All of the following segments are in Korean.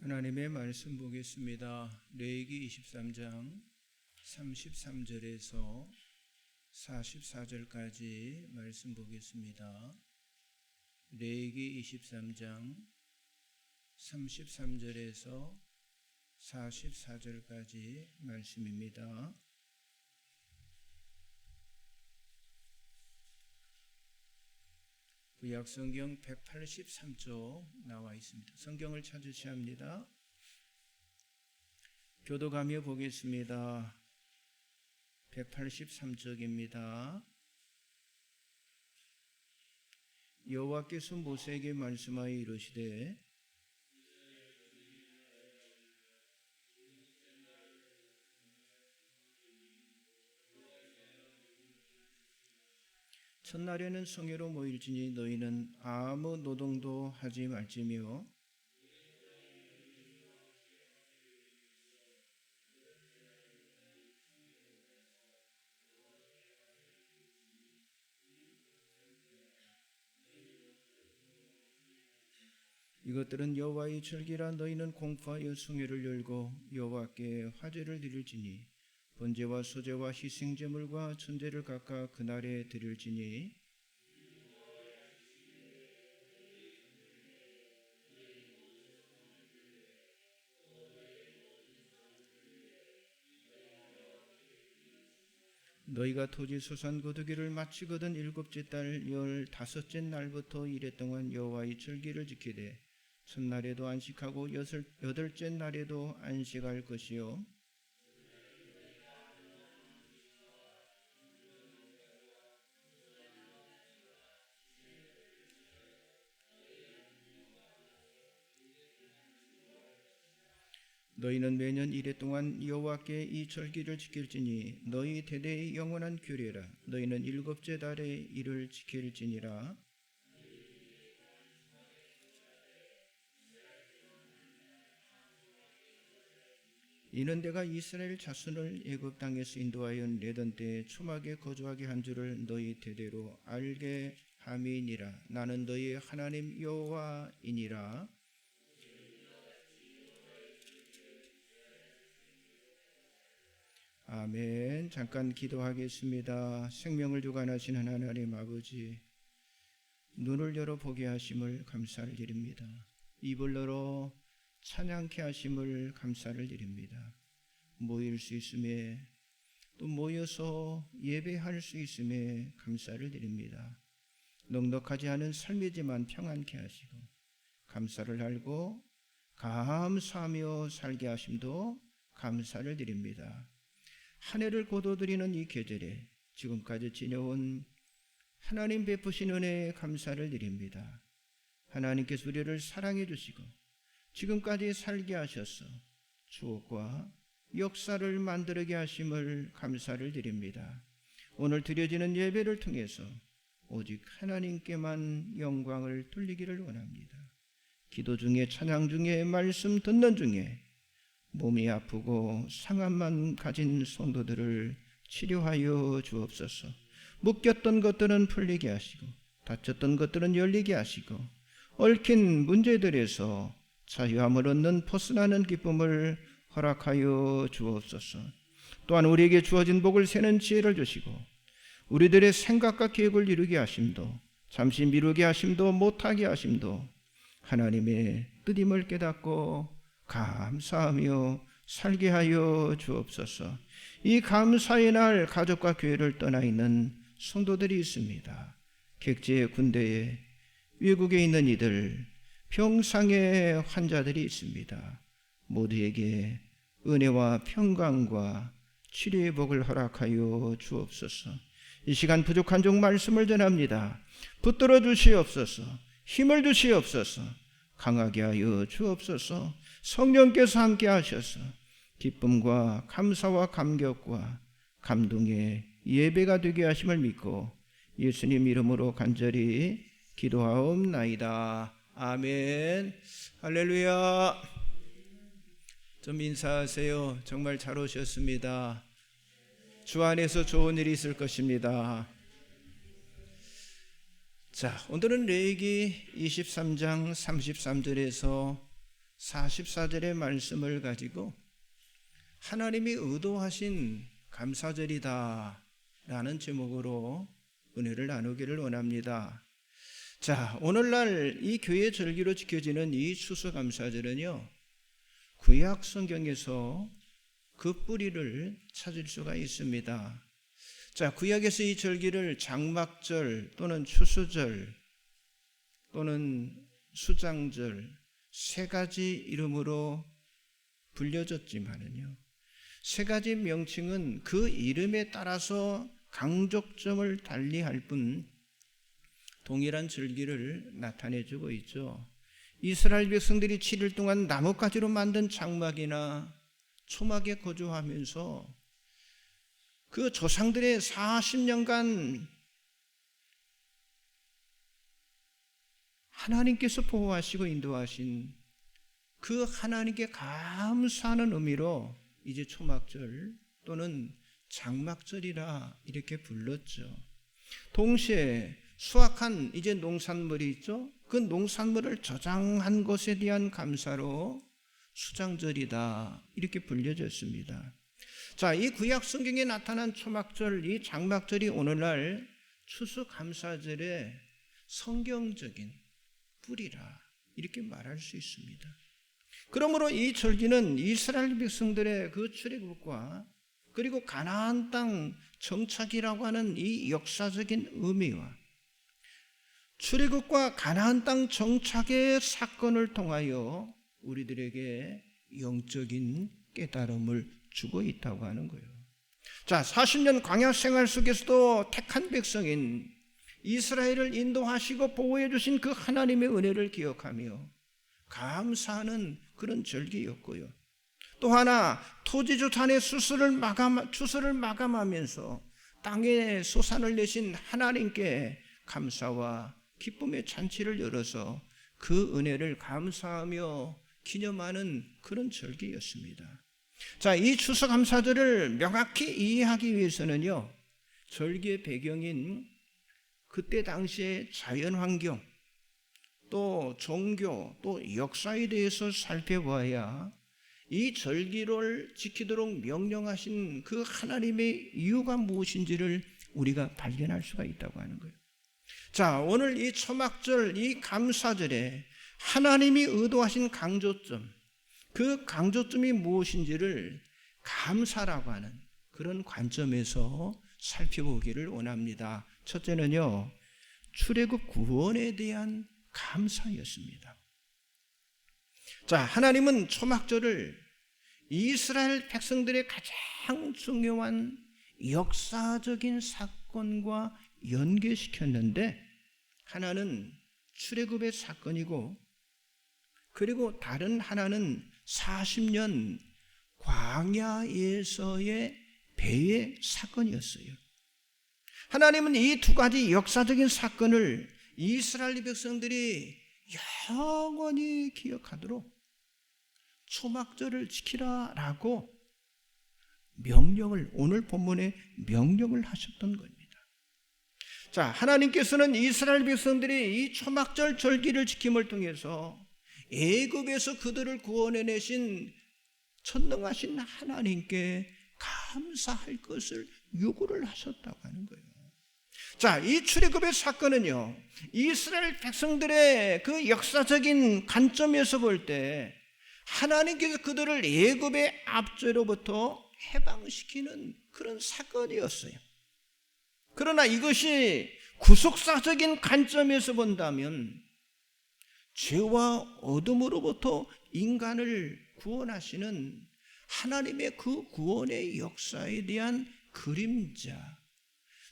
하나님의 말씀 보겠습니다. 레위기 23장 33절에서 44절까지 말씀 보겠습니다. 레위기 23장 33절에서 44절까지 말씀입니다. 구약성경 183쪽 나와 있습니다. 성경을 찾으셔야 합니다. 교독하며 보겠습니다. 183쪽입니다. 여호와께서 모세에게 말씀하여 이르시되 첫날에는 성회로 모일지니 너희는 아무 노동도 하지 말지며 이것들은 여호와의 절기라. 너희는 공포하여 성회를 열고 여호와께 화제를 드릴지니 번제와 소제와 희생제물과 전제를 각각 그날에 드릴지니 너희가 토지 소산 거두기를 마치거든 일곱째 달 15째 날부터 이래 동안 여호와의 절기를 지키되 첫날에도 안식하고 여덟째 날에도 안식할 것이요 너희는 매년 이래 동안 여호와께 이 절기를 지킬지니 너희 대대의 영원한 규례라. 너희는 일곱째 달에 이를 지킬지니라. 이는 내가 이스라엘 자손을 애굽 땅에서 인도하여 내던 때에 초막에 거주하게 한 줄을 너희 대대로 알게 함이니라. 나는 너희의 하나님 여호와이니라. 아멘. 잠깐 기도하겠습니다. 생명을 주관하신 하나님 아버지, 눈을 열어 보게 하심을 감사를 드립니다. 입을 열어 찬양케 하심을 감사를 드립니다. 모일 수 있음에 또 모여서 예배할 수 있음에 감사를 드립니다. 넉넉하지 않은 삶이지만 평안케 하시고 감사를 알고 감사하며 살게 하심도 감사를 드립니다. 한 해를 거둬들이는 이 계절에 지금까지 지내온 하나님 베푸신 은혜에 감사를 드립니다. 하나님께서 우리를 사랑해 주시고 지금까지 살게 하셔서 추억과 역사를 만들게 하심을 감사를 드립니다. 오늘 드려지는 예배를 통해서 오직 하나님께만 영광을 돌리기를 원합니다. 기도 중에, 찬양 중에, 말씀 듣는 중에 몸이 아프고 상함만 가진 성도들을 치료하여 주옵소서. 묶였던 것들은 풀리게 하시고 닫혔던 것들은 열리게 하시고 얽힌 문제들에서 자유함을 얻는 벗어나는 기쁨을 허락하여 주옵소서. 또한 우리에게 주어진 복을 세는 지혜를 주시고 우리들의 생각과 계획을 이루게 하심도 잠시 미루게 하심도 못하게 하심도 하나님의 뜻임을 깨닫고 감사하며 살게 하여 주옵소서. 이 감사의 날 가족과 교회를 떠나 있는 성도들이 있습니다. 객지의 군대에 외국에 있는 이들, 병상의 환자들이 있습니다. 모두에게 은혜와 평강과 치료의 복을 허락하여 주옵소서. 이 시간 부족한 종 말씀을 전합니다. 붙들어 주시옵소서. 힘을 주시옵소서. 강하게 하여 주옵소서. 성령께서 함께 하셔서 기쁨과 감사와 감격과 감동의 예배가 되게 하심을 믿고 예수님 이름으로 간절히 기도하옵나이다. 아멘. 할렐루야. 좀 인사하세요. 정말 잘 오셨습니다. 주 안에서 좋은 일이 있을 것입니다. 자, 오늘은 레위기 23장 33절에서 44절의 말씀을 가지고 하나님이 의도하신 감사절이다 라는 제목으로 은혜를 나누기를 원합니다. 자, 오늘날 이 교회 절기로 지켜지는 이 추수감사절은요, 구약 성경에서 그 뿌리를 찾을 수가 있습니다. 자, 구약에서 이 절기를 장막절 또는 추수절 또는 수장절 세 가지 이름으로 불려졌지만은요, 세 가지 명칭은 그 이름에 따라서 강조점을 달리할 뿐 동일한 절기를 나타내주고 있죠. 이스라엘 백성들이 7일 동안 나뭇가지로 만든 장막이나 초막에 거주하면서 그 조상들의 40년간 하나님께서 보호하시고 인도하신 그 하나님께 감사하는 의미로 이제 초막절 또는 장막절이라 이렇게 불렀죠. 동시에 수확한 이제 농산물이 있죠. 그 농산물을 저장한 것에 대한 감사로 수장절이다 이렇게 불려졌습니다. 자, 이 구약 성경에 나타난 초막절, 이 장막절이 오늘날 추수감사절의 성경적인 뿌리라 이렇게 말할 수 있습니다. 그러므로 이 절기는 이스라엘 백성들의 그 출애굽과 그리고 가나안 땅 정착이라고 하는 이 역사적인 의미와 출애굽과 가나안 땅 정착의 사건을 통하여 우리들에게 영적인 깨달음을 주고 있다고 하는 거예요. 자, 40년 광야 생활 속에서도 택한 백성인 이스라엘을 인도하시고 보호해 주신 그 하나님의 은혜를 기억하며 감사하는 그런 절기였고요. 또 하나 토지주탄의 추수를 마감하면서 땅에 소산을 내신 하나님께 감사와 기쁨의 잔치를 열어서 그 은혜를 감사하며 기념하는 그런 절기였습니다. 자, 이 추수감사절을 명확히 이해하기 위해서는요, 절기의 배경인 그때 당시의 자연환경, 또 종교, 또 역사에 대해서 살펴봐야 이 절기를 지키도록 명령하신 그 하나님의 이유가 무엇인지를 우리가 발견할 수가 있다고 하는 거예요. 자, 오늘 이 초막절, 이 감사절에 하나님이 의도하신 강조점, 그 강조점이 무엇인지를 감사라고 하는 그런 관점에서 살펴보기를 원합니다. 첫째는요, 출애굽 구원에 대한 감사였습니다. 자, 하나님은 초막절을 이스라엘 백성들의 가장 중요한 역사적인 사건과 연계시켰는데, 하나는 출애굽의 사건이고, 그리고 다른 하나는 40년 광야에서의 배의 사건이었어요. 하나님은 이 두 가지 역사적인 사건을 이스라엘 백성들이 영원히 기억하도록 초막절을 지키라라고 명령을, 오늘 본문에 명령을 하셨던 겁니다. 자, 하나님께서는 이스라엘 백성들이 이 초막절 절기를 지킴을 통해서 애굽에서 그들을 구원해내신 전능하신 하나님께 감사할 것을 요구를 하셨다고 하는 거예요. 자, 이 출애굽의 사건은요, 이스라엘 백성들의 그 역사적인 관점에서 볼 때 하나님께서 그들을 애굽의 압제로부터 해방시키는 그런 사건이었어요. 그러나 이것이 구속사적인 관점에서 본다면 죄와 어둠으로부터 인간을 구원하시는 하나님의 그 구원의 역사에 대한 그림자,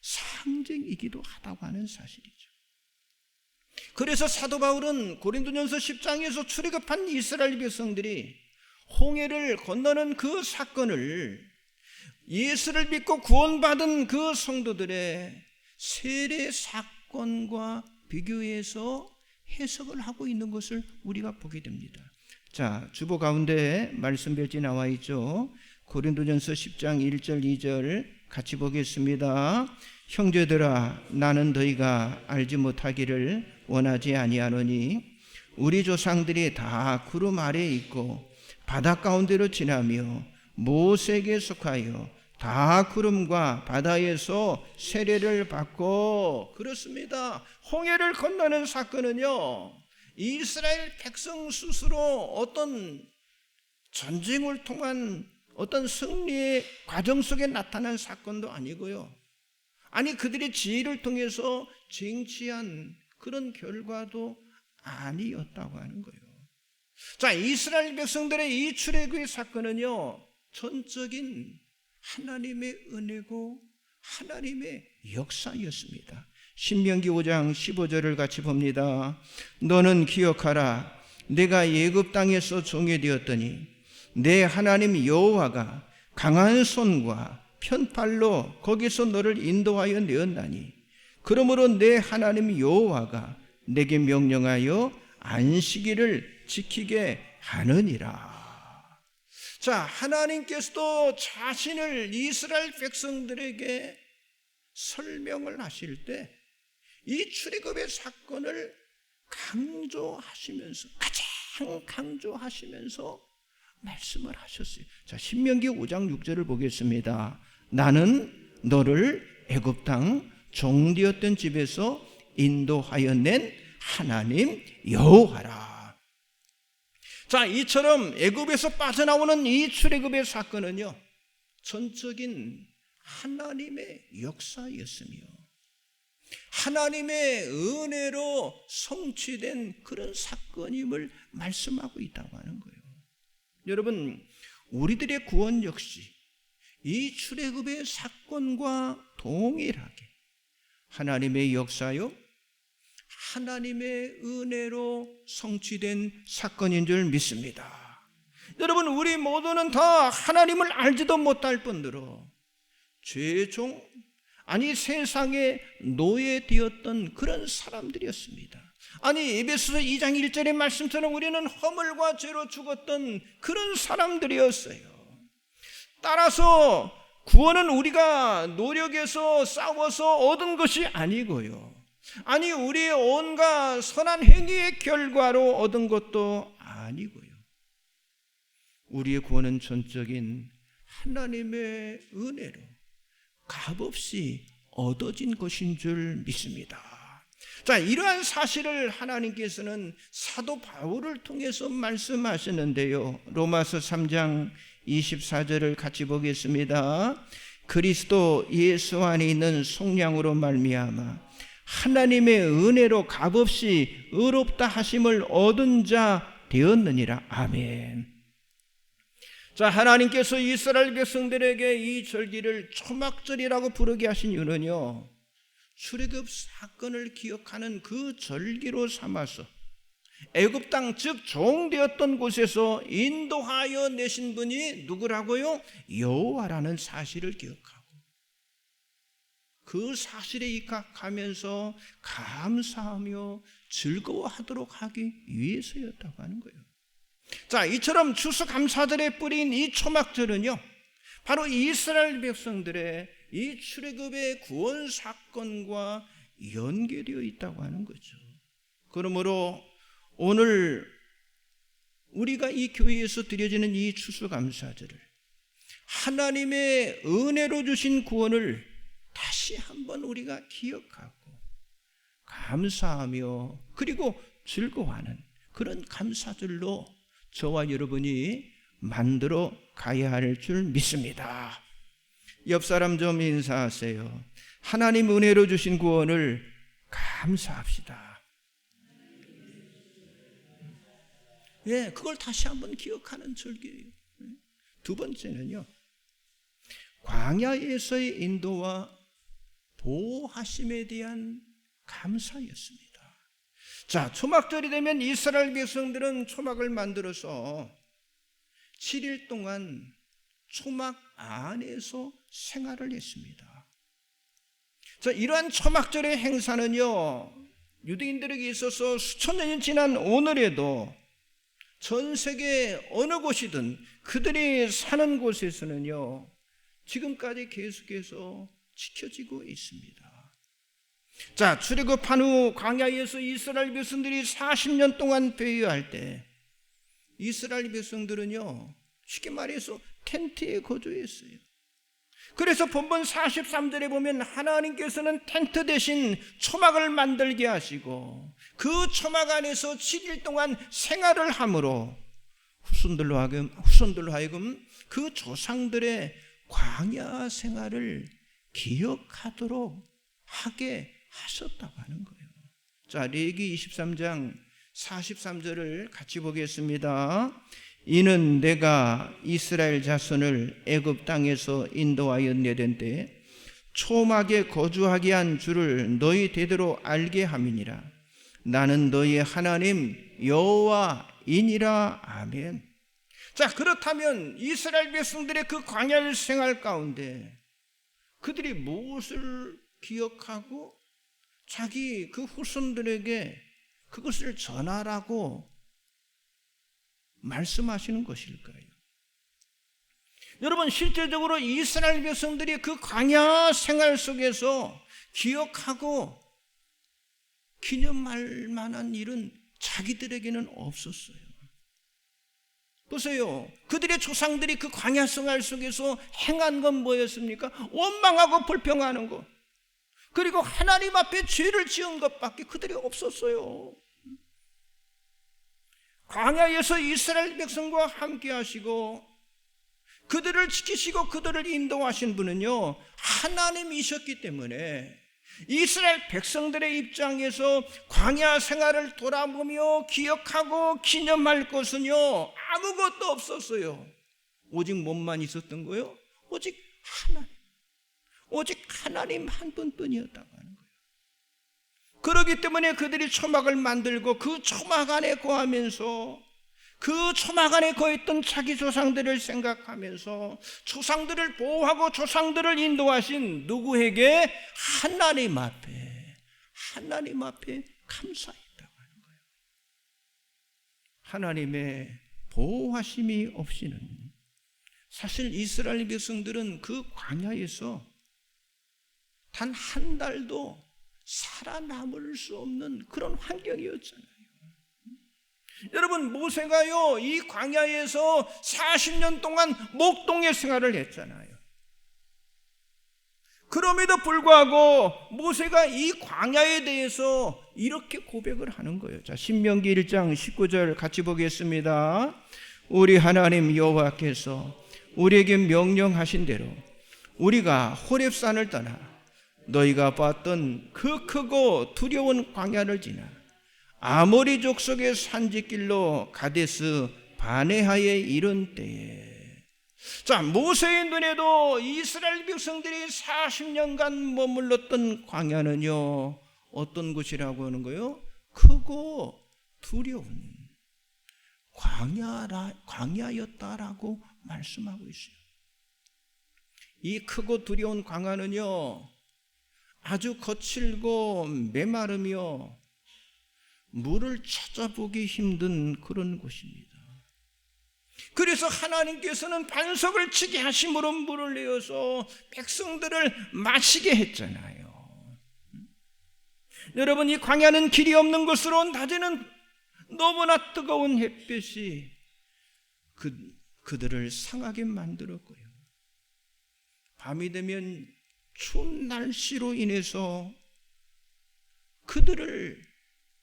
상징이기도 하다고 하는 사실이죠. 그래서 사도 바울은 고린도전서 10장에서 출애굽한 이스라엘 백성들이 홍해를 건너는 그 사건을 예수를 믿고 구원받은 그 성도들의 세례 사건과 비교해서 해석을 하고 있는 것을 우리가 보게 됩니다. 자, 주보 가운데 말씀별지 나와 있죠. 고린도전서 10장 1절 2절 같이 보겠습니다. 형제들아, 나는 너희가 알지 못하기를 원하지 아니하노니 우리 조상들이 다 구름 아래에 있고 바다 가운데로 지나며 모세에게 속하여 다 구름과 바다에서 세례를 받고, 그렇습니다. 홍해를 건너는 사건은요, 이스라엘 백성 스스로 어떤 전쟁을 통한 어떤 승리의 과정 속에 나타난 사건도 아니고요, 아니 그들의 지혜를 통해서 쟁취한 그런 결과도 아니었다고 하는 거예요. 자, 이스라엘 백성들의 이 출애굽의 사건은요, 전적인 하나님의 은혜고 하나님의 역사였습니다. 신명기 5장 15절을 같이 봅니다. 너는 기억하라. 내가 애굽 땅에서 종이 되었더니 내 하나님 여호와가 강한 손과 편팔로 거기서 너를 인도하여 내었나니 그러므로 내 하나님 여호와가 내게 명령하여 안식일을 지키게 하느니라. 자, 하나님께서도 자신을 이스라엘 백성들에게 설명을 하실 때 이 출애굽의 사건을 강조하시면서, 가장 강조하시면서 말씀을 하셨어요. 자, 신명기 5장 6절을 보겠습니다. 나는 너를 애굽 땅 종되었던 집에서 인도하여 낸 하나님 여호와라. 자, 이처럼 애굽에서 빠져나오는 이 출애굽의 사건은요, 전적인 하나님의 역사였으며 하나님의 은혜로 성취된 그런 사건임을 말씀하고 있다고 하는 거예요. 여러분, 우리들의 구원 역시 이 출애굽의 사건과 동일하게 하나님의 역사요, 하나님의 은혜로 성취된 사건인 줄 믿습니다. 여러분, 우리 모두는 다 하나님을 알지도 못할 뿐더러 죄종, 아니 세상의 노예되었던 그런 사람들이었습니다. 아니 에베소서 2장 1절의 말씀처럼 우리는 허물과 죄로 죽었던 그런 사람들이었어요. 따라서 구원은 우리가 노력해서 싸워서 얻은 것이 아니고요, 아니 우리의 온갖 선한 행위의 결과로 얻은 것도 아니고요, 우리의 구원은 전적인 하나님의 은혜로 값없이 얻어진 것인 줄 믿습니다. 자, 이러한 사실을 하나님께서는 사도 바울을 통해서 말씀하시는데요, 로마서 3장 24절을 같이 보겠습니다. 그리스도 예수 안에 있는 속량으로 말미암아 하나님의 은혜로 값없이 의롭다 하심을 얻은 자 되었느니라. 아멘. 자, 하나님께서 이스라엘 백성들에게 이 절기를 초막절이라고 부르게 하신 이유는요, 출애굽 사건을 기억하는 그 절기로 삼아서 애굽 땅, 즉 종되었던 곳에서 인도하여 내신 분이 누구라고요? 여호와라는 사실을 기억하고 그 사실에 입각하면서 감사하며 즐거워하도록 하기 위해서였다고 하는 거예요. 자, 이처럼 추수감사절에 뿌린 이 초막절은요, 바로 이스라엘 백성들의 이 출애굽의 구원 사건과 연계되어 있다고 하는 거죠. 그러므로 오늘 우리가 이 교회에서 드려지는 이 추수감사절을 하나님의 은혜로 주신 구원을 다시 한번 우리가 기억하고 감사하며 그리고 즐거워하는 그런 감사절로 저와 여러분이 만들어 가야 할 줄 믿습니다. 옆 사람 좀 인사하세요. 하나님 은혜로 주신 구원을 감사합시다. 예, 그걸 다시 한번 기억하는 절기예요. 두 번째는요, 광야에서의 인도와 보호하심에 대한 감사였습니다. 자, 초막절이 되면 이스라엘 백성들은 초막을 만들어서 7일 동안 초막 안에서 생활을 했습니다. 자, 이러한 초막절의 행사는요, 유대인들에게 있어서 수천 년이 지난 오늘에도 전 세계 어느 곳이든 그들이 사는 곳에서는요, 지금까지 계속해서 지켜지고 있습니다. 자, 출애굽한 후 광야에서 이스라엘 백성들이 40년 동안 배회할 때 이스라엘 백성들은요, 쉽게 말해서 텐트에 거주했어요. 그래서 본문 43절에 보면 하나님께서는 텐트 대신 초막을 만들게 하시고 그 초막 안에서 7일 동안 생활을 함으로 후손들로 하여금 그 조상들의 광야 생활을 기억하도록 하게 하셨다고 하는 거예요. 자, 레위기 23장 43절을 같이 보겠습니다. 이는 내가 이스라엘 자손을 애굽 땅에서 인도하여 내던 때 초막에 거주하게 한 줄을 너희 대대로 알게 함이니라. 나는 너희의 하나님 여호와이니라. 아멘. 자, 그렇다면 이스라엘 백성들의 그 광야 생활 가운데 그들이 무엇을 기억하고 자기 그 후손들에게 그것을 전하라고 말씀하시는 것일까요? 여러분, 실제적으로 이스라엘 백성들이 그 광야 생활 속에서 기억하고 기념할 만한 일은 자기들에게는 없었어요. 보세요. 그들의 조상들이 그 광야 생활 속에서 행한 건 뭐였습니까? 원망하고 불평하는 것, 그리고 하나님 앞에 죄를 지은 것밖에 그들이 없었어요. 광야에서 이스라엘 백성과 함께 하시고 그들을 지키시고 그들을 인도하신 분은요, 하나님이셨기 때문에 이스라엘 백성들의 입장에서 광야 생활을 돌아보며 기억하고 기념할 것은요, 아무것도 없었어요. 오직 몸만 있었던 거예요. 오직 하나님 한 분뿐이었다고 하는 거예요. 그렇기 때문에 그들이 초막을 만들고 그 초막 안에 거하면서 그 초막 안에 거했던 자기 조상들을 생각하면서 조상들을 보호하고 조상들을 인도하신 누구에게? 하나님 앞에 감사했다고 하는 거예요. 하나님의 보호하심이 없이는 사실 이스라엘 백성들은 그 광야에서 단 한 달도 살아남을 수 없는 그런 환경이었잖아요. 여러분, 모세가요, 이 광야에서 40년 동안 목동의 생활을 했잖아요. 그럼에도 불구하고 모세가 이 광야에 대해서 이렇게 고백을 하는 거예요. 자, 신명기 1장 19절 같이 보겠습니다. 우리 하나님 여호와께서 우리에게 명령하신 대로 우리가 호렙산을 떠나 너희가 봤던 그 크고 두려운 광야를 지나 아모리 족속의 산지길로 가데스 바네하에 이른 때에, 자, 모세의 눈에도 이스라엘 백성들이 40년간 머물렀던 광야는요, 어떤 곳이라고 하는 거예요? 크고 두려운 광야였다라고 말씀하고 있어요. 이 크고 두려운 광야는요, 아주 거칠고 메마르며 물을 찾아보기 힘든 그런 곳입니다. 그래서 하나님께서는 반석을 치게 하심으로 물을 내어서 백성들을 마시게 했잖아요. 여러분, 이 광야는 길이 없는 곳으로 낮에는 너무나 뜨거운 햇볕이 그들을 상하게 만들었고요, 밤이 되면 추운 날씨로 인해서 그들을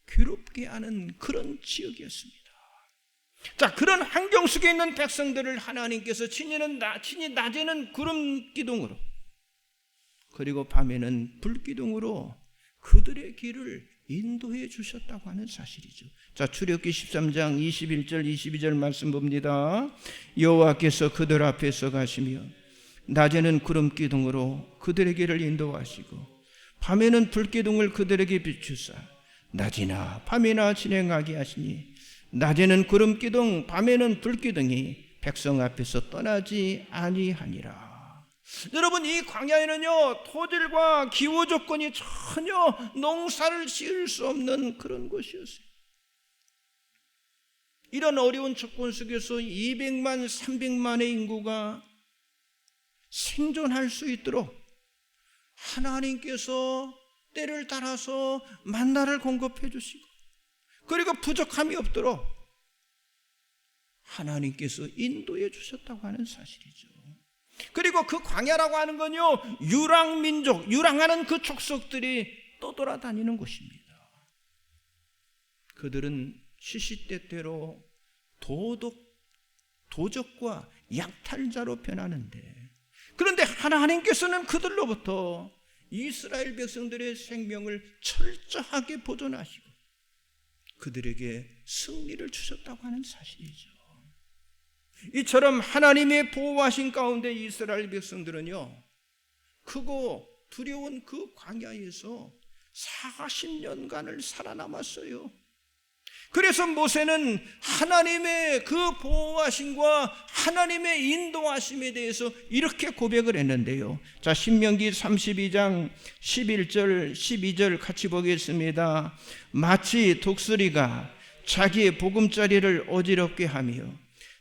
괴롭게 하는 그런 지역이었습니다. 자, 그런 환경 속에 있는 백성들을 하나님께서 친히 낮에는 구름 기둥으로 그리고 밤에는 불 기둥으로 그들의 길을 인도해 주셨다고 하는 사실이죠. 자, 출애굽기 13장 21절 22절 말씀 봅니다. 여호와께서 그들 앞에서 가시며 낮에는 구름 기둥으로 그들의 길을 인도하시고 밤에는 불 기둥을 그들에게 비추사 낮이나 밤이나 진행하게 하시니 낮에는 구름 기둥 밤에는 불 기둥이 백성 앞에서 떠나지 아니하니라. 여러분, 이 광야에는요, 토질과 기후 조건이 전혀 농사를 지을 수 없는 그런 곳이었어요. 이런 어려운 조건 속에서 200만 300만의 인구가 생존할 수 있도록 하나님께서 때를 따라서 만나를 공급해 주시고, 그리고 부족함이 없도록 하나님께서 인도해 주셨다고 하는 사실이죠. 그리고 그 광야라고 하는 건요, 유랑민족, 유랑하는 그 족속들이 떠돌아다니는 곳입니다. 그들은 시시때때로 도적과 약탈자로 변하는데, 그런데 하나님께서는 그들로부터 이스라엘 백성들의 생명을 철저하게 보존하시고 그들에게 승리를 주셨다고 하는 사실이죠. 이처럼 하나님의 보호하신 가운데 이스라엘 백성들은요, 크고 두려운 그 광야에서 40년간을 살아남았어요. 그래서 모세는 하나님의 그 보호하심과 하나님의 인도하심에 대해서 이렇게 고백을 했는데요. 자, 신명기 32장 11절 12절 같이 보겠습니다. 마치 독수리가 자기의 보금자리를 어지럽게 하며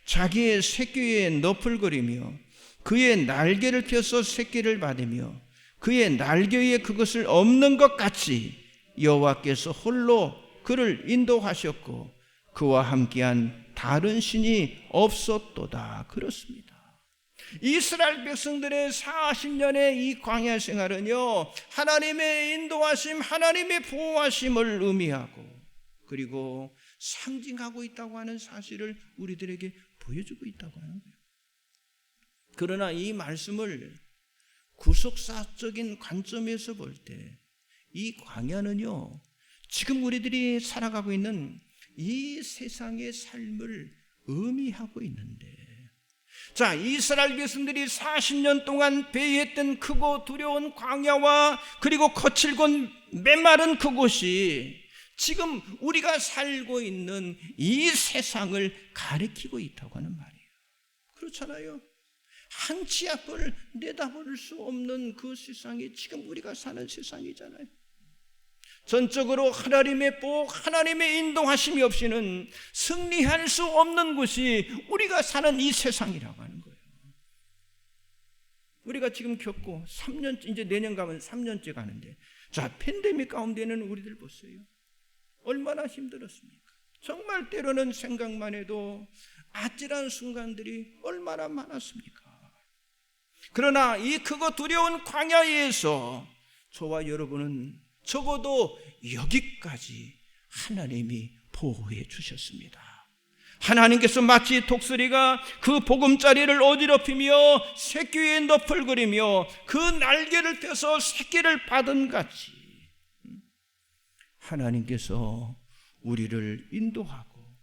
자기의 새끼에 너풀거리며 그의 날개를 펴서 새끼를 받으며 그의 날개 위에 그것을 엎는 것 같이 여호와께서 홀로 그를 인도하셨고 그와 함께한 다른 신이 없었도다. 그렇습니다. 이스라엘 백성들의 40년의 이 광야 생활은요, 하나님의 인도하심, 하나님의 보호하심을 의미하고 그리고 상징하고 있다고 하는 사실을 우리들에게 보여주고 있다고 하는 거예요. 그러나 이 말씀을 구속사적인 관점에서 볼 때 이 광야는요, 지금 우리들이 살아가고 있는 이 세상의 삶을 의미하고 있는데, 자, 이스라엘 백성들이 40년 동안 배회했던 크고 두려운 광야와 그리고 거칠고 메마른 그곳이 지금 우리가 살고 있는 이 세상을 가리키고 있다고 하는 말이에요. 그렇잖아요. 한치 앞을 내다볼 수 없는 그 세상이 지금 우리가 사는 세상이잖아요. 전적으로 하나님의 보호, 하나님의 인도하심이 없이는 승리할 수 없는 곳이 우리가 사는 이 세상이라고 하는 거예요. 우리가 지금 겪고 3년, 이제 내년 가면 3년째 가는데, 자, 팬데믹 가운데는 우리들 보세요. 얼마나 힘들었습니까? 정말 때로는 생각만 해도 아찔한 순간들이 얼마나 많았습니까? 그러나 이 크고 두려운 광야에서 저와 여러분은 적어도 여기까지 하나님이 보호해 주셨습니다. 하나님께서 마치 독수리가 그 보금자리를 어지럽히며 새끼 위에 너풀거리며 그 날개를 펴서 새끼를 받은 같이 하나님께서 우리를 인도하고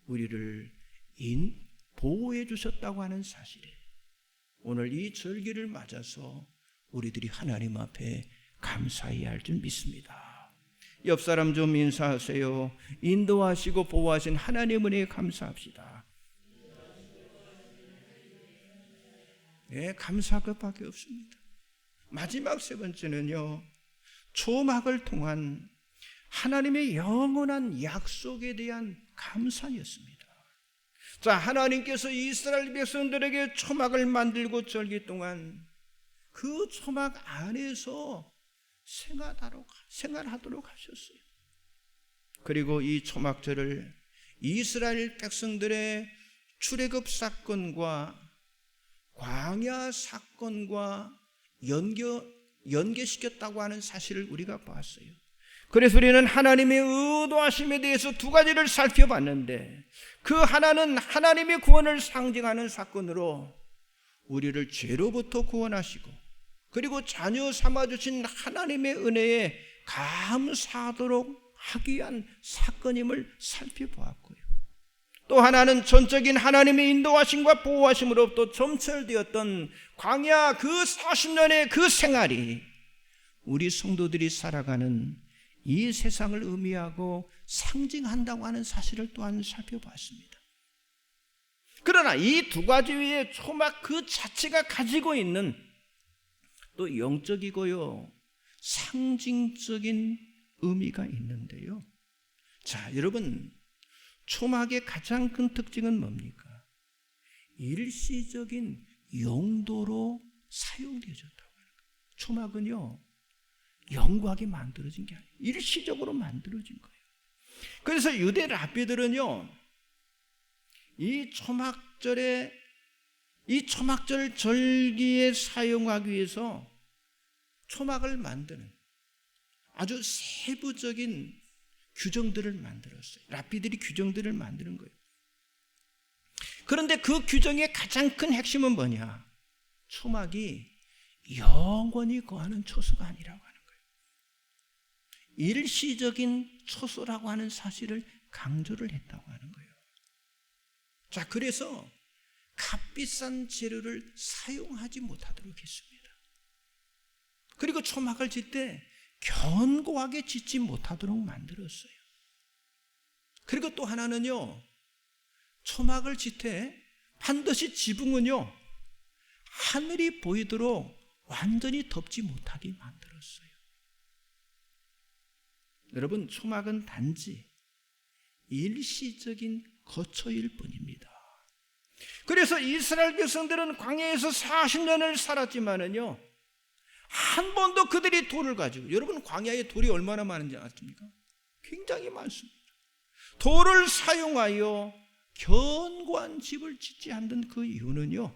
우리를 보호해 주셨다고 하는 사실에 오늘 이 절기를 맞아서 우리들이 하나님 앞에 감사해야 할 줄 믿습니다. 옆 사람 좀 인사하세요. 인도하시고 보호하신 하나님 은혜에 감사합시다. 네, 감사할 것밖에 없습니다. 마지막 세 번째는요, 초막을 통한 하나님의 영원한 약속에 대한 감사였습니다. 자, 하나님께서 이스라엘 백성들에게 초막을 만들고 절기 동안 그 초막 안에서 생활하도록 하셨어요. 그리고 이 초막절을 이스라엘 백성들의 출애굽 사건과 광야 사건과 연계시켰다고 하는 사실을 우리가 봤어요. 그래서 우리는 하나님의 의도하심에 대해서 두 가지를 살펴봤는데, 그 하나는 하나님의 구원을 상징하는 사건으로 우리를 죄로부터 구원하시고 그리고 자녀 삼아주신 하나님의 은혜에 감사하도록 하기 위한 사건임을 살펴보았고요. 또 하나는 전적인 하나님의 인도하심과 보호하심으로부터 점철되었던 광야 그 40년의 그 생활이 우리 성도들이 살아가는 이 세상을 의미하고 상징한다고 하는 사실을 또한 살펴봤습니다. 그러나 이 두 가지 위에 초막 그 자체가 가지고 있는 또 영적이고요, 상징적인 의미가 있는데요. 자, 여러분, 초막의 가장 큰 특징은 뭡니까? 일시적인 용도로 사용되어졌다고 하는 거예요. 초막은요, 영구하게 만들어진 게 아니에요. 일시적으로 만들어진 거예요. 그래서 유대 랍비들은요, 이 초막절 절기에 사용하기 위해서 초막을 만드는 아주 세부적인 규정들을 만들었어요. 랍비들이 규정들을 만드는 거예요. 그런데 그 규정의 가장 큰 핵심은 뭐냐? 초막이 영원히 거하는 초소가 아니라고 하는 거예요. 일시적인 초소라고 하는 사실을 강조를 했다고 하는 거예요. 자, 그래서 값비싼 재료를 사용하지 못하도록 했습니다. 그리고 초막을 짓 때 견고하게 짓지 못하도록 만들었어요. 그리고 또 하나는요, 초막을 짓 때 반드시 지붕은요, 하늘이 보이도록 완전히 덮지 못하게 만들었어요. 여러분, 초막은 단지 일시적인 거처일 뿐입니다. 그래서 이스라엘 백성들은 광야에서 40년을 살았지만은요, 한 번도 그들이 돌을 가지고, 여러분 광야에 돌이 얼마나 많은지 아십니까? 굉장히 많습니다. 돌을 사용하여 견고한 집을 짓지 않는 그 이유는요,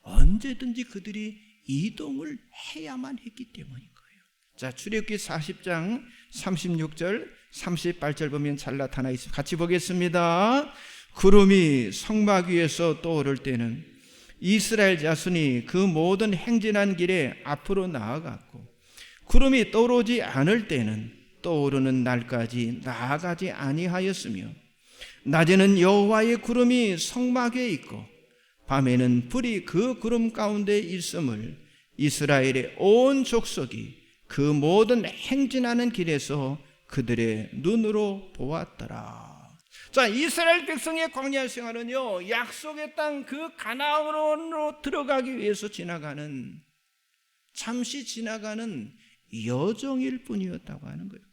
언제든지 그들이 이동을 해야만 했기 때문인 거예요. 자, 출애굽기 40장 36절 38절 보면 잘 나타나 있습니다. 같이 보겠습니다. 구름이 성막 위에서 떠오를 때는 이스라엘 자손이 그 모든 행진한 길에 앞으로 나아갔고, 구름이 떠오르지 않을 때는 떠오르는 날까지 나아가지 아니하였으며, 낮에는 여호와의 구름이 성막에 있고 밤에는 불이 그 구름 가운데 있음을 이스라엘의 온 족속이 그 모든 행진하는 길에서 그들의 눈으로 보았더라. 자, 이스라엘 백성의 광야 생활은요, 약속의 땅 그 가나안으로 들어가기 위해서 잠시 지나가는 여정일 뿐이었다고 하는 거예요.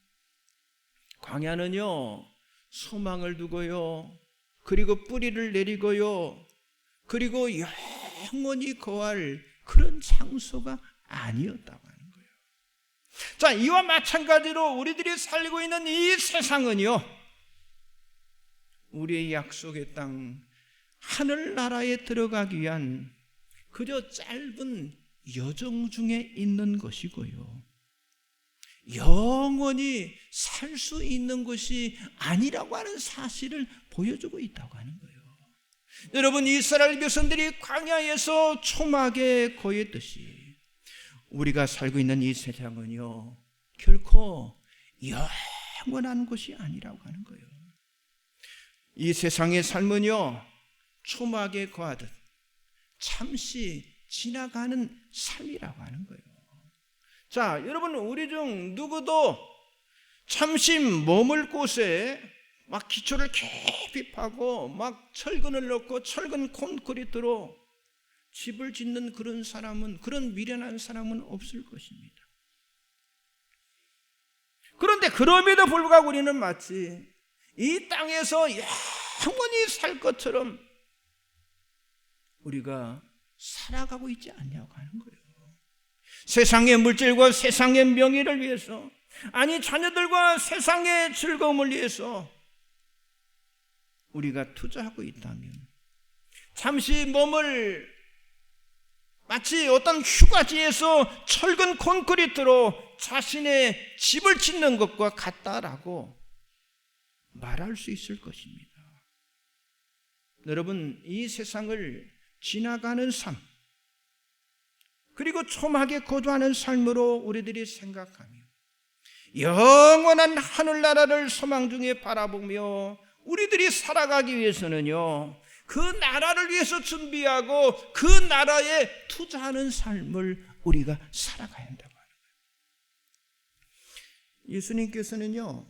광야는요, 소망을 두고요, 그리고 뿌리를 내리고요, 그리고 영원히 거할 그런 장소가 아니었다고 하는 거예요. 자, 이와 마찬가지로 우리들이 살고 있는 이 세상은요, 우리의 약속의 땅 하늘나라에 들어가기 위한 그저 짧은 여정 중에 있는 것이고요, 영원히 살 수 있는 것이 아니라고 하는 사실을 보여주고 있다고 하는 거예요. 여러분, 이스라엘 백성들이 광야에서 초막에 거했듯이 우리가 살고 있는 이 세상은요, 결코 영원한 것이 아니라고 하는 거예요. 이 세상의 삶은요, 초막에 거하듯 잠시 지나가는 삶이라고 하는 거예요. 자, 여러분, 우리 중 누구도 잠시 머물 곳에 막 기초를 깊이 파고 막 철근을 넣고 철근 콘크리트로 집을 짓는 그런 사람은, 그런 미련한 사람은 없을 것입니다. 그런데 그럼에도 불구하고 우리는 마치 이 땅에서 영원히 살 것처럼 우리가 살아가고 있지 않냐고 하는 거예요. 세상의 물질과 세상의 명예를 위해서, 아니 자녀들과 세상의 즐거움을 위해서 우리가 투자하고 있다면, 잠시 몸을 마치 어떤 휴가지에서 철근 콘크리트로 자신의 집을 짓는 것과 같다라고 말할 수 있을 것입니다. 여러분, 이 세상을 지나가는 삶, 그리고 초막에 거주하는 삶으로 우리들이 생각하며 영원한 하늘나라를 소망 중에 바라보며 우리들이 살아가기 위해서는요, 그 나라를 위해서 준비하고 그 나라에 투자하는 삶을 우리가 살아가야 한다고 하는 거예요. 예수님께서는요,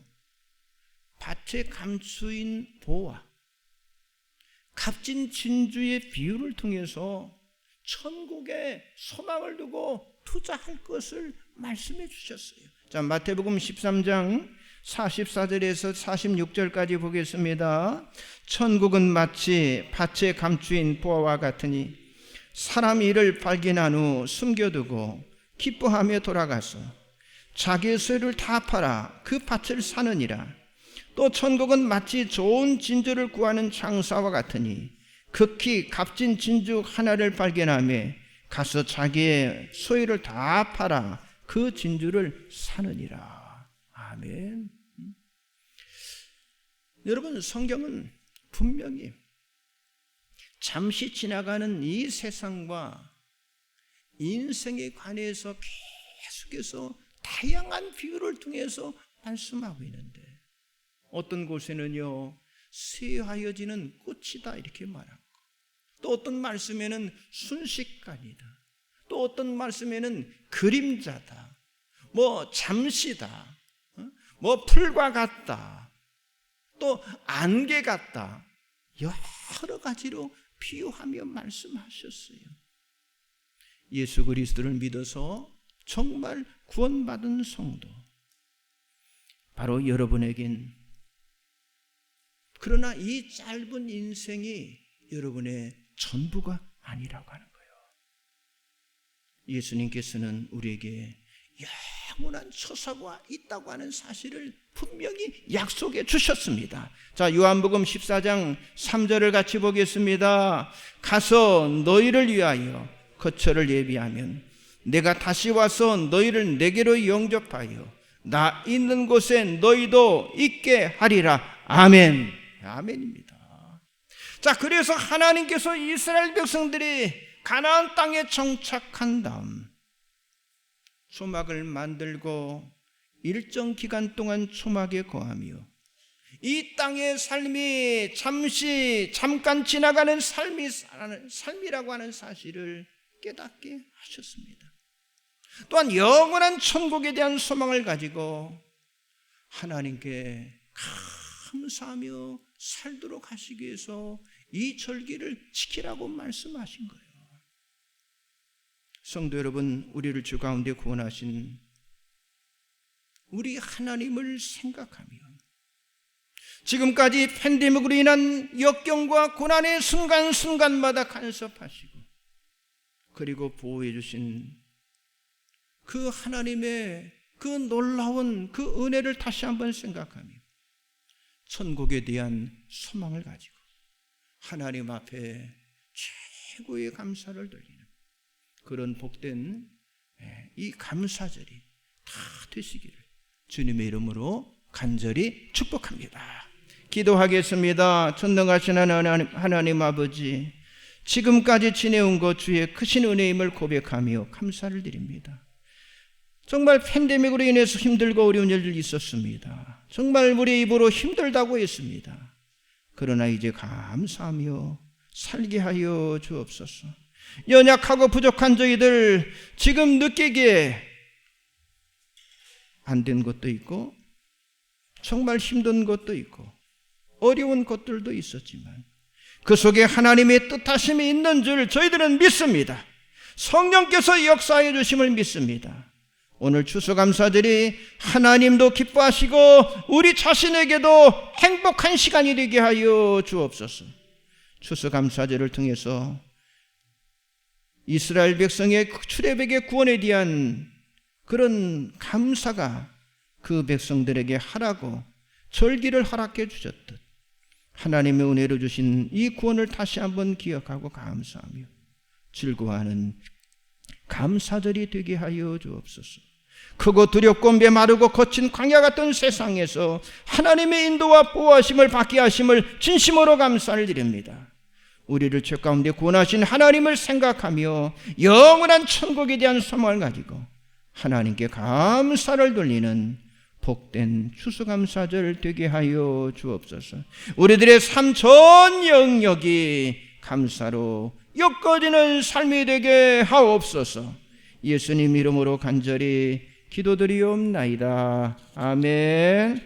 밭에 감추인 보화, 값진 진주의 비유를 통해서 천국에 소망을 두고 투자할 것을 말씀해 주셨어요. 자, 마태복음 13장 44절에서 46절까지 보겠습니다. 천국은 마치 밭에 감추인 보화와 같으니 사람이 이를 발견한 후 숨겨두고 기뻐하며 돌아가서 자기의 소유를 다 팔아 그 밭을 사느니라. 또 천국은 마치 좋은 진주를 구하는 장사와 같으니 극히 값진 진주 하나를 발견하며 가서 자기의 소유를 다 팔아 그 진주를 사느니라. 아멘. 여러분, 성경은 분명히 잠시 지나가는 이 세상과 인생에 관해서 계속해서 다양한 비유를 통해서 말씀하고 있는데, 어떤 곳에는요 쇠하여지는 꽃이다 이렇게 말하고, 또 어떤 말씀에는 순식간이다, 또 어떤 말씀에는 그림자다, 뭐 잠시다, 뭐 풀과 같다, 또 안개 같다, 여러 가지로 비유하며 말씀하셨어요. 예수 그리스도를 믿어서 정말 구원받은 성도, 바로 여러분에겐, 그러나 이 짧은 인생이 여러분의 전부가 아니라고 하는 거예요. 예수님께서는 우리에게 영원한 처사가 있다고 하는 사실을 분명히 약속해 주셨습니다. 자, 요한복음 14장 3절을 같이 보겠습니다. 가서 너희를 위하여 거처를 예비하면 내가 다시 와서 너희를 내게로 영접하여 나 있는 곳에 너희도 있게 하리라. 아멘. 아멘입니다. 자, 그래서 하나님께서 이스라엘 백성들이 가나안 땅에 정착한 다음 초막을 만들고 일정 기간 동안 초막에 거하며 이 땅의 삶이 잠깐 지나가는 삶이라고 하는 사실을 깨닫게 하셨습니다. 또한 영원한 천국에 대한 소망을 가지고 하나님께 감사하며 살도록 하시기 위해서 이 절기를 지키라고 말씀하신 거예요. 성도 여러분, 우리를 주 가운데 구원하신 우리 하나님을 생각하며 지금까지 팬데믹으로 인한 역경과 고난의 순간순간마다 간섭하시고 그리고 보호해 주신 그 하나님의 그 놀라운 그 은혜를 다시 한번 생각하며 천국에 대한 소망을 가지고 하나님 앞에 최고의 감사를 드리는 그런 복된 이 감사절이 다 되시기를 주님의 이름으로 간절히 축복합니다. 기도하겠습니다. 전능하신 하나님 아버지, 지금까지 지내온 것 주의 크신 은혜임을 고백하며 감사를 드립니다. 정말 팬데믹으로 인해서 힘들고 어려운 일들이 있었습니다. 정말 우리 입으로 힘들다고 했습니다. 그러나 이제 감사하며 살게 하여 주옵소서. 연약하고 부족한 저희들 지금 느끼기에 안 된 것도 있고 정말 힘든 것도 있고 어려운 것들도 있었지만 그 속에 하나님의 뜻하심이 있는 줄 저희들은 믿습니다. 성령께서 역사해 주심을 믿습니다. 오늘 추수감사절이 하나님도 기뻐하시고 우리 자신에게도 행복한 시간이 되게 하여 주옵소서. 추수감사절을 통해서 이스라엘 백성의 출애굽의 구원에 대한 그런 감사가 그 백성들에게 하라고 절기를 허락해 주셨듯 하나님의 은혜로 주신 이 구원을 다시 한번 기억하고 감사하며 즐거워하는 감사절이 되게 하여 주옵소서. 크고 두렵고 메마르고 거친 광야 같은 세상에서 하나님의 인도와 보호하심을 받게 하심을 진심으로 감사를 드립니다. 우리를 죄 가운데 구원하신 하나님을 생각하며 영원한 천국에 대한 소망을 가지고 하나님께 감사를 돌리는 복된 추수감사절 되게 하여 주옵소서. 우리들의 삶 전 영역이 감사로 엮어지는 삶이 되게 하옵소서. 예수님 이름으로 간절히 기도드리옵나이다. 아멘.